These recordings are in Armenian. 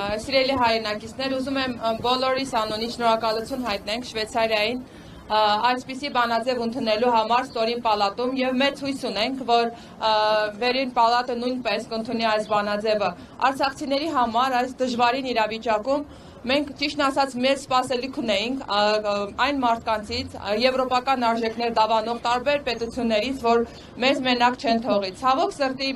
Սիրելի հայրենակիցներ, ուզում եմ բոլորիս անունից շնորհակալություն հայտնենք Շվեյցարիային այսպիսի բանաձև ընդունելու համար ստորին պալատում եւ մեծ հույս ունենք, որ վերին պալատը նույնպես կընդունի այս բանաձևը։ Արցախցիների համար այս դժվարին իրավիճակում մենք ճիշտն ասած մեծ սպասելիք ունեինք այն մարդկանցից, եվրոպական արժեքներ դավանող տարբեր պետություններից, որ մեզ մենակ չեն թողի։ Ցավոք սրտի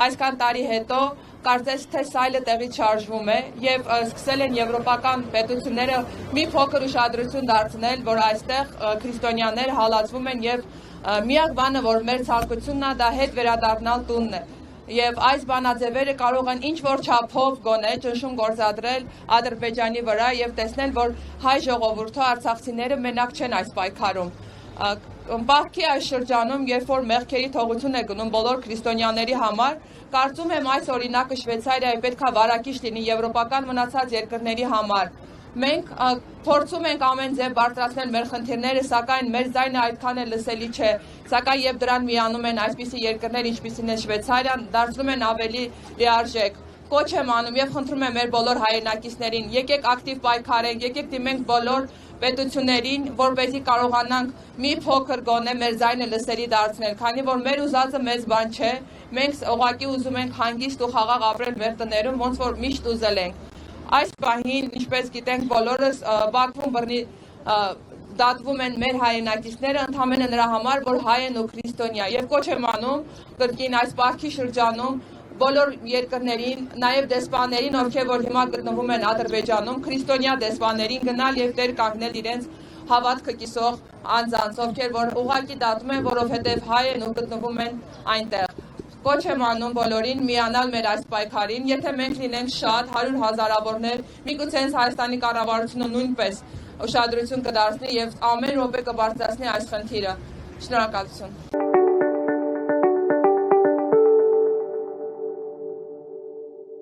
այսքան տարի հետո կարծես թե սայլը տեղից շարժվում է եւ սկսել են եվրոպական պետությունները մի փոքր ուշադրություն դարձնել, որ այստեղ քրիստոնյաներ հալածվում են եւ միակ բանը, որ մեր ցանկությունն է, դա հետ վերադառնալ տունն է։ Եվ այս բանաձևերը կարող են ինչ-որ չափով գոնե ճնշում գործադրել Ադրբեջանի վրա եւ տեսնել, որ հայ ժողովուրդը արցախցիները մենակ չեն այս պայքարում։ Բախքի այս շրջանում, երբ որ մեղքերի թողություն է գնում բոլոր քրիստոնյաների համար, կարծում եմ այս օրինակը Շվեյցարիայի պետքա վարակիչ լինի եվրոպական մնացած երկրների համար։ Մենք փորձում ենք ամեն ձև բարձրացնել մեր խնդիրները, սակայն մեր ձայնը այդքան էլ լսելի չէ։ Սակայն եւ դրան միանում են այսպիսի երկրներ, ինչպիսին է Շվեյցարիան, դարձնում են ավելի լիարժեք։ Կոչ եմ անում եւ խնդրում եմ մեր բոլոր հայրենակիցներին, եկեք ակտիվ պայքարենք, եկեք դիմենք բոլոր պետություններին, որպեսզի կարողանանք մի փոքր գոնե մեր ձայնը լսելի դարձնել, քանի որ մեր ուզածը մեծ բան չէ, մենք ուղղակի ուզում ենք հանգիստ ու խաղաղ ապրել մեր տներում, ոնց որ միշտ ուզել ենք։ Այս պահին, ինչպես գիտենք բոլորս, Բաքվում բռնի դատվում են մեր հայրենակիցները ընդամենը նրա համար, որ հայ են ու քրիստոնյա, եւ կոչ եմ անում կրկին այս պահքի շրջանում բոլոր երկրներին, նաև դեսպաներին, ովքեր որ հիմա գտնվում են Ադրբեջանում, քրիստոնյա դեսպաներին գնալ եւ դեր կանգնել իրենց հավատքը կիսող անձանց, ովքեր որ ուղղակի դատում են, որովհետեւ հայ են ու գտնվում են այնտեղ։ Կոչ եմ անում բոլորին միանալ մեր այս պայքարին, եթե մենք լինենք շատ, 100 հազարավորներ, միգուցե Հայաստանի կառավարությունը նույնպես ուշադրություն կդարձնի եւ ամեն րոպե կբարձրացնի այս խնդիրը։ Շնորհակալություն։